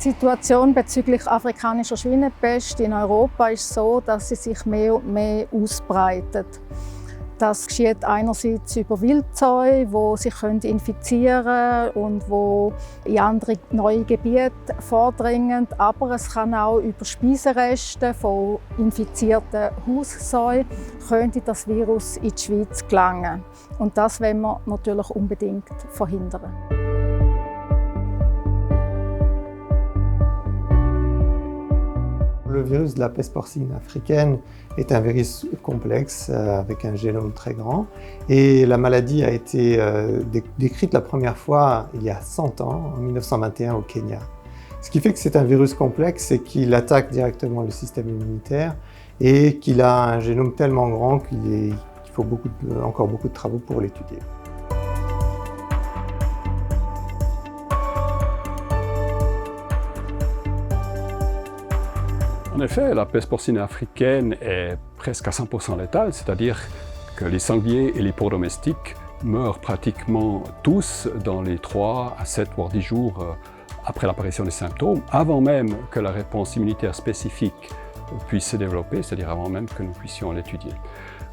Die Situation bezüglich afrikanischer Schweinepest in Europa ist so, dass sie sich mehr und mehr ausbreitet. Das geschieht einerseits über Wildzäune, die sich infizieren können und die in andere neue Gebiete vordringen. Aber es kann auch über Speisereste von infizierten Haussäuen könnte das Virus in die Schweiz gelangen. Und das wollen wir natürlich unbedingt verhindern. Le virus de la peste porcine africaine est un virus complexe avec un génome très grand et la maladie a été décrite la première fois il y a 100 ans, en 1921 au Kenya. Ce qui fait que c'est un virus complexe, c'est qu'il attaque directement le système immunitaire et qu'il a un génome tellement grand qu'il faut encore beaucoup de travaux pour l'étudier. En effet, la peste porcine africaine est presque à 100% létale, c'est-à-dire que les sangliers et les porcs domestiques meurent pratiquement tous dans les 3 à 7 voire 10 jours après l'apparition des symptômes, avant même que la réponse immunitaire spécifique puisse se développer, c'est-à-dire avant même que nous puissions l'étudier.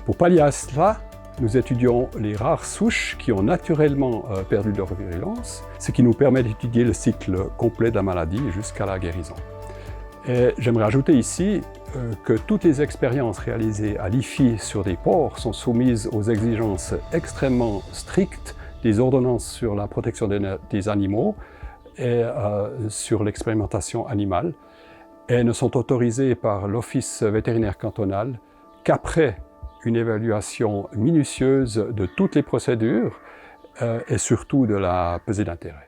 Pour pallier à cela, nous étudions les rares souches qui ont naturellement perdu leur virulence, ce qui nous permet d'étudier le cycle complet de la maladie jusqu'à la guérison. Et j'aimerais ajouter ici que toutes les expériences réalisées à l'IFI sur des porcs sont soumises aux exigences extrêmement strictes des ordonnances sur la protection des animaux et sur l'expérimentation animale, et ne sont autorisées par l'Office vétérinaire cantonal qu'après une évaluation minutieuse de toutes les procédures et surtout de la pesée d'intérêt.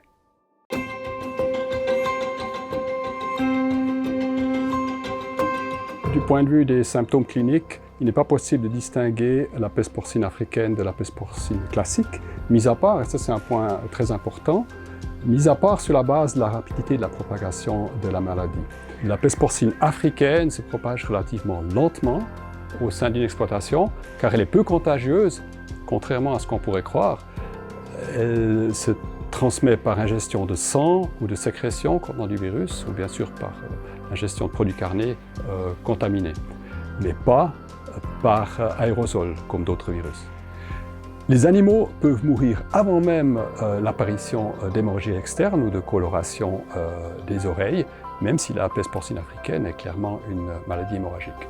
Du point de vue des symptômes cliniques, il n'est pas possible de distinguer la peste porcine africaine de la peste porcine classique, mis à part, et ça c'est un point très important, mis à part sur la base de la rapidité de la propagation de la maladie. La peste porcine africaine se propage relativement lentement au sein d'une exploitation, car elle est peu contagieuse, contrairement à ce qu'on pourrait croire. Elle se transmet par ingestion de sang ou de sécrétion contenant du virus, ou bien sûr par ingestion de produits carnés contaminés, mais pas par aérosol comme d'autres virus. Les animaux peuvent mourir avant même l'apparition d'hémorragie externe ou de coloration des oreilles, même si la peste porcine africaine est clairement une maladie hémorragique.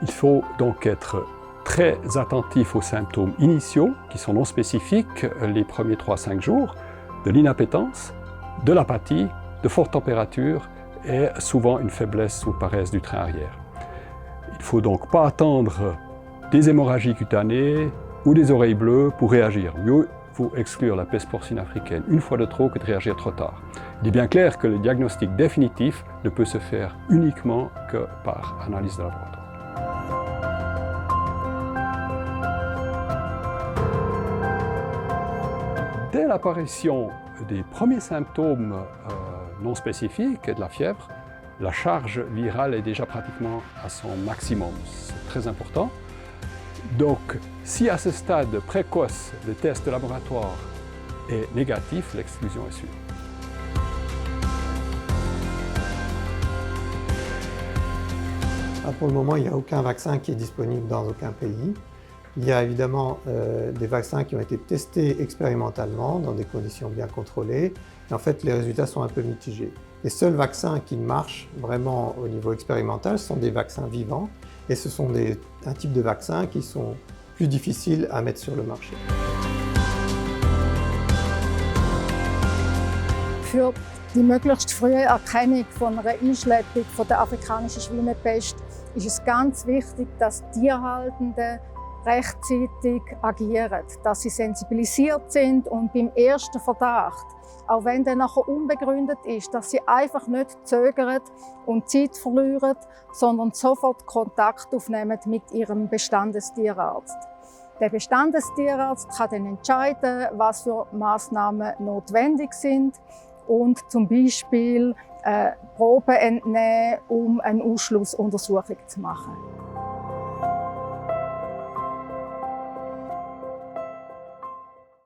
Il faut donc être très attentif aux symptômes initiaux, qui sont non spécifiques les premiers 3 à 5 jours, de l'inappétence, de l'apathie, de fortes températures et souvent une faiblesse ou paresse du train arrière. Il ne faut donc pas attendre des hémorragies cutanées ou des oreilles bleues pour réagir. Mieux vaut exclure la peste porcine africaine une fois de trop que de réagir trop tard. Il est bien clair que le diagnostic définitif ne peut se faire uniquement que par analyse de laboratoire. Dès l'apparition des premiers symptômes non spécifiques et de la fièvre, la charge virale est déjà pratiquement à son maximum. C'est très important. Donc, si à ce stade précoce le test de laboratoire est négatif, l'exclusion est sûre. Pour le moment, il n'y a aucun vaccin qui est disponible dans aucun pays. Il y a évidemment des vaccins qui ont été testés expérimentalement dans des conditions bien contrôlées. Et en fait, les résultats sont un peu mitigés. Les seuls vaccins qui marchent vraiment au niveau expérimental sont des vaccins vivants. Et ce sont un type de vaccins qui sont plus difficiles à mettre sur le marché. Für die möglichst frühe Erkennung von einer Einschleppung von der afrikanischen Schweinepest ist es ganz wichtig, dass Tierhaltende rechtzeitig agieren, dass sie sensibilisiert sind und beim ersten Verdacht, auch wenn der nachher unbegründet ist, dass sie einfach nicht zögern und Zeit verlieren, sondern sofort Kontakt aufnehmen mit ihrem Bestandestierarzt. Der Bestandestierarzt kann dann entscheiden, was für Maßnahmen notwendig sind und zum Beispiel Proben entnehmen, um eine Ausschlussuntersuchung zu machen.